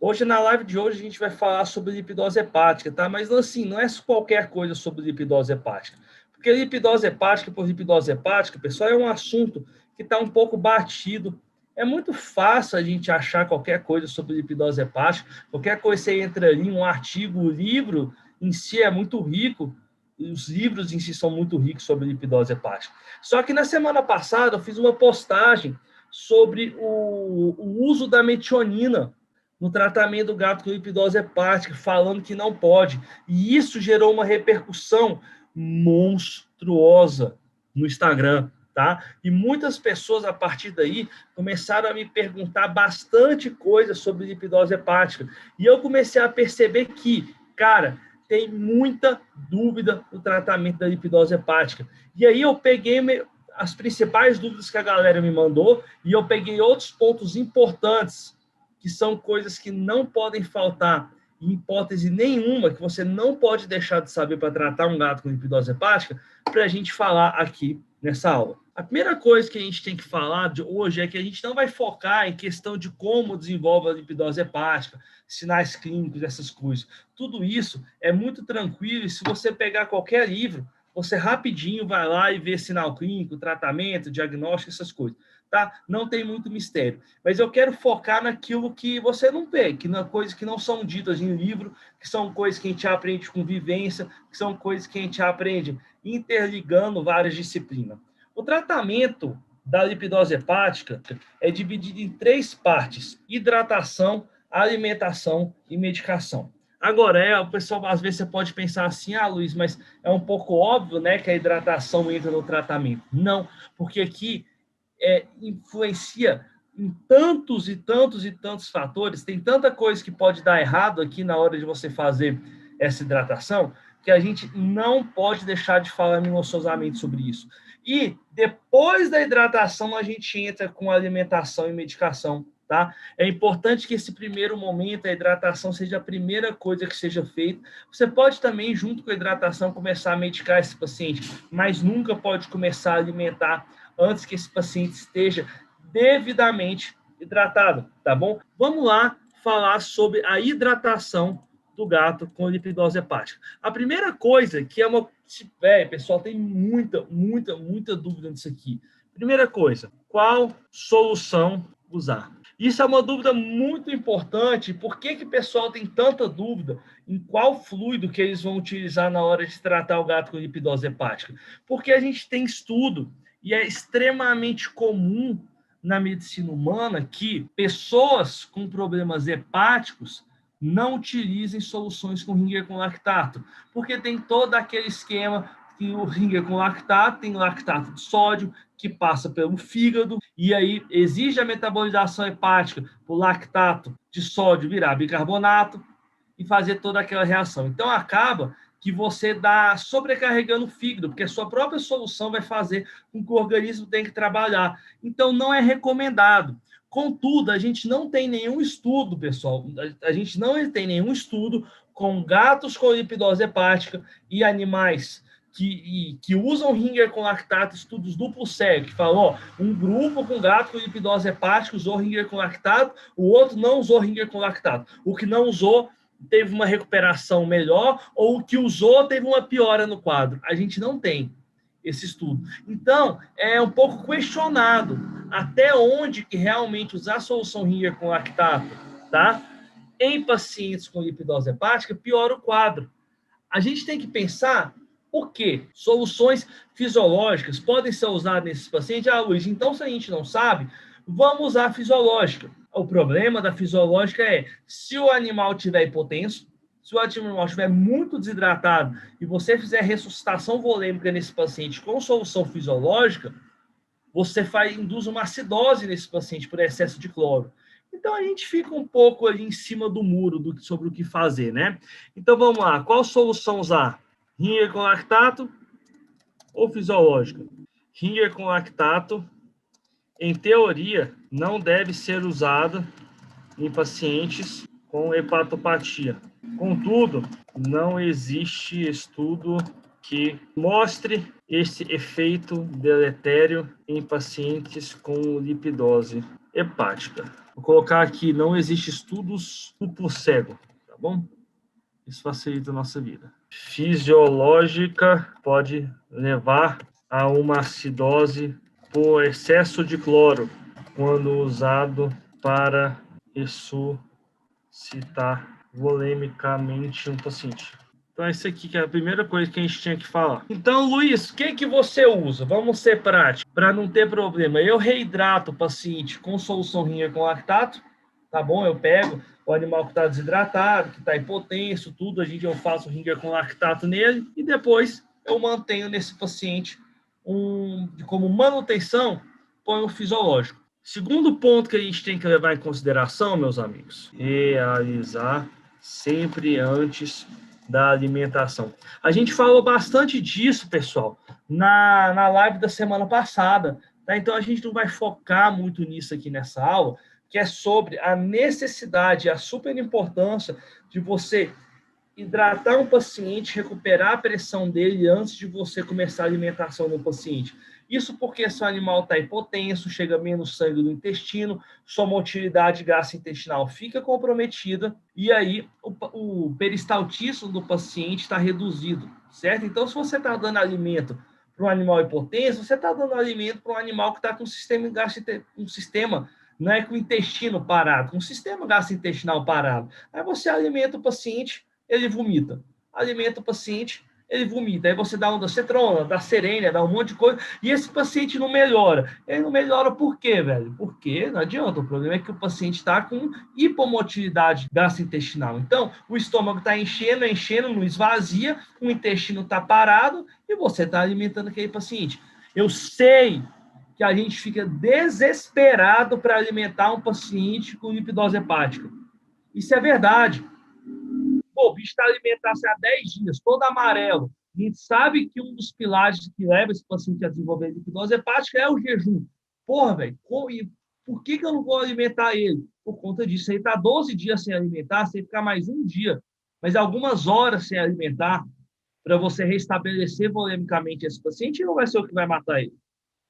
Hoje, na live de hoje, a gente vai falar sobre lipidose hepática, tá? Mas, assim, não é qualquer coisa sobre lipidose hepática. Porque lipidose hepática por lipidose hepática, pessoal, é um assunto que está um pouco batido. É muito fácil a gente achar qualquer coisa sobre lipidose hepática. Qualquer coisa, você entra ali, um artigo, o livro em si é muito rico. Os livros em si são muito ricos sobre lipidose hepática. Só que na semana passada, eu fiz uma postagem sobre o uso da metionina no tratamento do gato com lipidose hepática, falando que não pode. E isso gerou uma repercussão monstruosa no Instagram, tá? E muitas pessoas, a partir daí, começaram a me perguntar bastante coisa sobre lipidose hepática. E eu comecei a perceber que, cara, tem muita dúvida no tratamento da lipidose hepática. E aí eu peguei as principais dúvidas que a galera me mandou e eu peguei outros pontos importantes que são coisas que não podem faltar, em hipótese nenhuma, que você não pode deixar de saber para tratar um gato com lipidose hepática, para a gente falar aqui nessa aula. A primeira coisa que a gente tem que falar de hoje é que a gente não vai focar em questão de como desenvolve a lipidose hepática, sinais clínicos, essas coisas. Tudo isso é muito tranquilo e se você pegar qualquer livro, você rapidinho vai lá e vê sinal clínico, tratamento, diagnóstico, essas coisas. Tá? Não tem muito mistério. Mas eu quero focar naquilo que você não vê, que não, coisas que não são ditas em livro, que são coisas que a gente aprende com vivência, que são coisas que a gente aprende interligando várias disciplinas. O tratamento da lipidose hepática é dividido em 3 partes: hidratação, alimentação e medicação. Agora, o pessoal, às vezes você pode pensar assim, Luiz, mas é um pouco óbvio, né, que a hidratação entra no tratamento. Não, porque aqui influencia em tantos e tantos e tantos fatores, tem tanta coisa que pode dar errado aqui na hora de você fazer essa hidratação, que a gente não pode deixar de falar minuciosamente sobre isso. E depois da hidratação, a gente entra com alimentação e medicação, tá? É importante que esse primeiro momento, a hidratação, seja a primeira coisa que seja feita. Você pode também, junto com a hidratação, começar a medicar esse paciente, mas nunca pode começar a alimentar antes que esse paciente esteja devidamente hidratado, tá bom? Vamos lá falar sobre a hidratação do gato com lipidose hepática. A primeira coisa que é uma... pessoal, tem muita dúvida nisso aqui. Primeira coisa, qual solução usar? Isso é uma dúvida muito importante. Por que o pessoal tem tanta dúvida em qual fluido que eles vão utilizar na hora de tratar o gato com lipidose hepática? Porque a gente tem estudo e é extremamente comum na medicina humana que pessoas com problemas hepáticos não utilizem soluções com Ringer com lactato, porque tem todo aquele esquema que o Ringer com lactato tem lactato de sódio, que passa pelo fígado, e aí exige a metabolização hepática para o lactato de sódio virar bicarbonato e fazer toda aquela reação. Então, acaba que você está sobrecarregando o fígado, porque a sua própria solução vai fazer com que o organismo tenha que trabalhar. Então, não é recomendado. Contudo, a gente não tem nenhum estudo, pessoal, a gente não tem nenhum estudo com gatos com lipidose hepática e animais que usam Ringer com lactato, estudos duplo cego, que falam, um grupo com gato com lipidose hepática usou Ringer com lactato, o outro não usou Ringer com lactato. O que não usou teve uma recuperação melhor, ou o que usou teve uma piora no quadro. A gente não tem esse estudo. Então, é um pouco questionado até onde que realmente usar a solução Ringer com lactato, tá? Em pacientes com lipidose hepática, piora o quadro. A gente tem que pensar o quê? Soluções fisiológicas podem ser usadas nesses pacientes? Luiz, então se a gente não sabe, vamos usar a fisiológica. O problema da fisiológica é, se o animal tiver hipotenso, se o animal estiver muito desidratado e você fizer ressuscitação volêmica nesse paciente com solução fisiológica, você induz uma acidose nesse paciente por excesso de cloro. Então, a gente fica um pouco ali em cima do muro sobre o que fazer, né? Então, vamos lá. Qual solução usar? Ringer com lactato ou fisiológica? Ringer com lactato, em teoria, não deve ser usada em pacientes com hepatopatia. Contudo, não existe estudo que mostre esse efeito deletério em pacientes com lipidose hepática. Vou colocar aqui, não existe estudos duplo cego, tá bom? Isso facilita a nossa vida. Fisiológica pode levar a uma acidose por excesso de cloro, quando usado para ressuscitar volemicamente um paciente. Então, essa aqui que é a primeira coisa que a gente tinha que falar. Então, Luiz, o que você usa? Vamos ser práticos, para não ter problema. Eu reidrato o paciente com solução Ringer com lactato, tá bom? Eu pego o animal que está desidratado, que está hipotenso, tudo, eu faço Ringer com lactato nele, e depois eu mantenho nesse paciente como manutenção, põe o fisiológico. Segundo ponto que a gente tem que levar em consideração, meus amigos, realizar sempre antes da alimentação. A gente falou bastante disso, pessoal, na live da semana passada, tá? Então a gente não vai focar muito nisso aqui nessa aula, que é sobre a necessidade, a super importância de você hidratar um paciente, recuperar a pressão dele antes de você começar a alimentação do paciente. Isso porque seu animal está hipotenso, chega menos sangue no intestino, sua motilidade gastrointestinal fica comprometida e aí o peristaltismo do paciente está reduzido, certo? Então, se você está dando alimento para um animal hipotenso, você está dando alimento para um animal que está com um sistema não é com o intestino parado, com o sistema gastrointestinal parado. Aí você alimenta o paciente, ele vomita. Alimenta o paciente, ele vomita. Aí você dá um da cetrona, da serênia, dá um monte de coisa, e esse paciente não melhora. Ele não melhora por quê, velho? Porque não adianta. O problema é que o paciente está com hipomotilidade gastrointestinal. Então, o estômago está enchendo, não esvazia, o intestino está parado e você está alimentando aquele paciente. Eu sei que a gente fica desesperado para alimentar um paciente com lipidose hepática. Isso é verdade. Pô, o bicho está alimentado há 10 dias, todo amarelo. A gente sabe que um dos pilares que leva esse paciente a desenvolver lipidose hepática é o jejum. Porra, velho, por que eu não vou alimentar ele? Por conta disso. Ele está 12 dias sem alimentar, sem ficar mais um dia, mas algumas horas sem alimentar, para você restabelecer volemicamente esse paciente, não vai ser o que vai matar ele.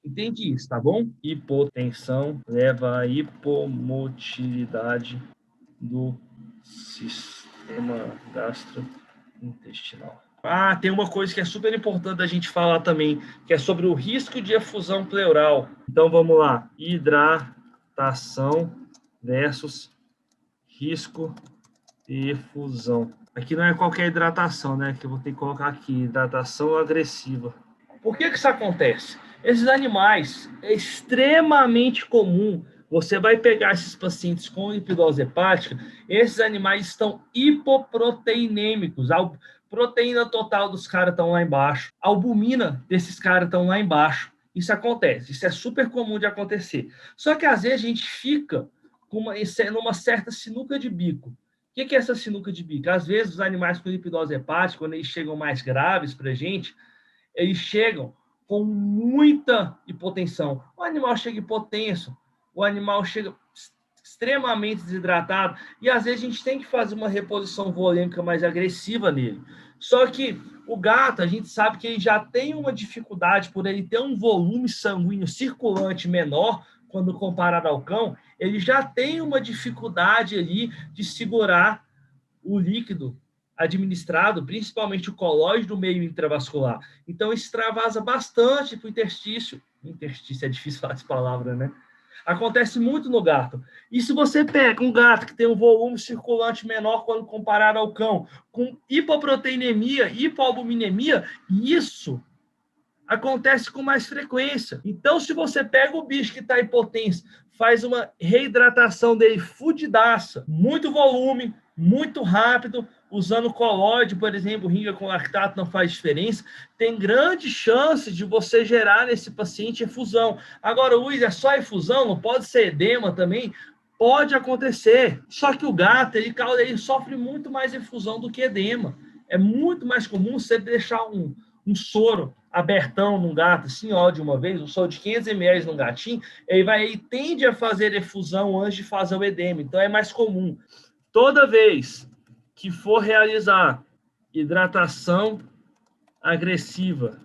Entende isso, tá bom? Hipotensão leva à hipomotilidade do sistema gastrointestinal. Ah, tem uma coisa que é super importante a gente falar também, que é sobre o risco de efusão pleural. Então, vamos lá. Hidratação versus risco de efusão. Aqui não é qualquer hidratação, né? Que eu vou ter que colocar aqui, hidratação agressiva. Por que isso acontece? Esses animais é extremamente comum. Você vai pegar esses pacientes com lipidose hepática, esses animais estão hipoproteinêmicos. A proteína total dos caras estão lá embaixo. A albumina desses caras estão lá embaixo. Isso acontece. Isso é super comum de acontecer. Só que às vezes a gente fica numa certa sinuca de bico. O que é essa sinuca de bico? Às vezes os animais com lipidose hepática, quando eles chegam mais graves para a gente, eles chegam com muita hipotensão. O animal chega hipotenso, o animal chega extremamente desidratado, e às vezes a gente tem que fazer uma reposição volêmica mais agressiva nele. Só que o gato, a gente sabe que ele já tem uma dificuldade por ele ter um volume sanguíneo circulante menor, quando comparado ao cão, ele já tem uma dificuldade ali de segurar o líquido administrado, principalmente o colóide do meio intravascular. Então, extravasa bastante para o interstício. Interstício é difícil falar essa palavra, né? Acontece muito no gato. E se você pega um gato que tem um volume circulante menor quando comparado ao cão, com hipoproteinemia, hipoalbuminemia, isso acontece com mais frequência. Então, se você pega o bicho que está hipotenso, faz uma reidratação dele fudidaça, muito volume, muito rápido, usando colóide, por exemplo, Ringer com lactato não faz diferença, tem grande chance de você gerar nesse paciente efusão. Agora, Luiz, é só efusão? Não pode ser edema também? Pode acontecer. Só que o gato, ele sofre muito mais efusão do que edema. É muito mais comum você deixar um soro abertão num gato, assim, ó, de uma vez, um soro de 500 ml num gatinho, ele tende a fazer efusão antes de fazer o edema. Então, é mais comum. Toda vez que for realizar hidratação agressiva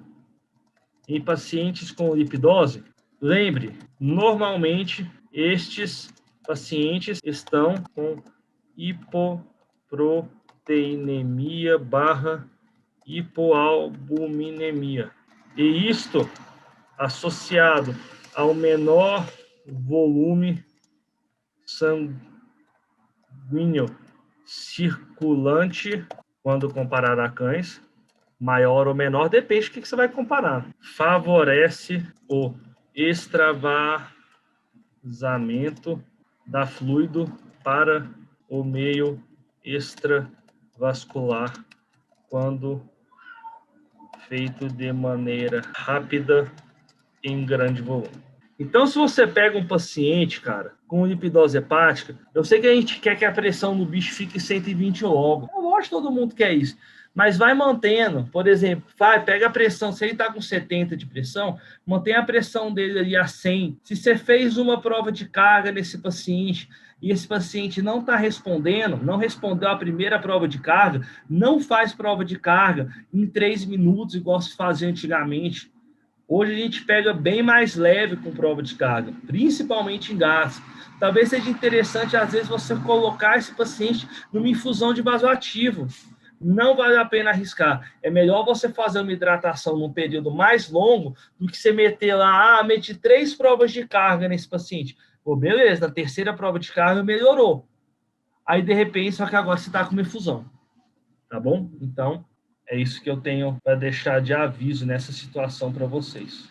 em pacientes com lipidose, lembre, normalmente Estes pacientes estão com hipoproteinemia barra hipoalbuminemia. E isto associado ao menor volume sanguíneo circulante, quando comparado a cães, maior ou menor, depende do que você vai comparar. Favorece o extravasamento da fluido para o meio extravascular quando feito de maneira rápida em grande volume. Então, se você pega um paciente, cara, com lipidose hepática, eu sei que a gente quer que a pressão no bicho fique 120 logo. Eu gosto, todo mundo quer isso. Mas vai mantendo. Por exemplo, pega a pressão. Se ele está com 70 de pressão, mantém a pressão dele ali a 100. Se você fez uma prova de carga nesse paciente e esse paciente não está respondendo, não respondeu a primeira prova de carga, não faz prova de carga em 3 minutos, igual se fazia antigamente. Hoje a gente pega bem mais leve com prova de carga, principalmente em gás. Talvez seja interessante, às vezes, você colocar esse paciente numa infusão de vasoativo. Não vale a pena arriscar. É melhor você fazer uma hidratação num período mais longo do que você meter lá, meti 3 provas de carga nesse paciente. Pô, beleza, na terceira prova de carga melhorou. Aí, de repente, só que agora você está com uma infusão. Tá bom? Então, é isso que eu tenho para deixar de aviso nessa situação para vocês.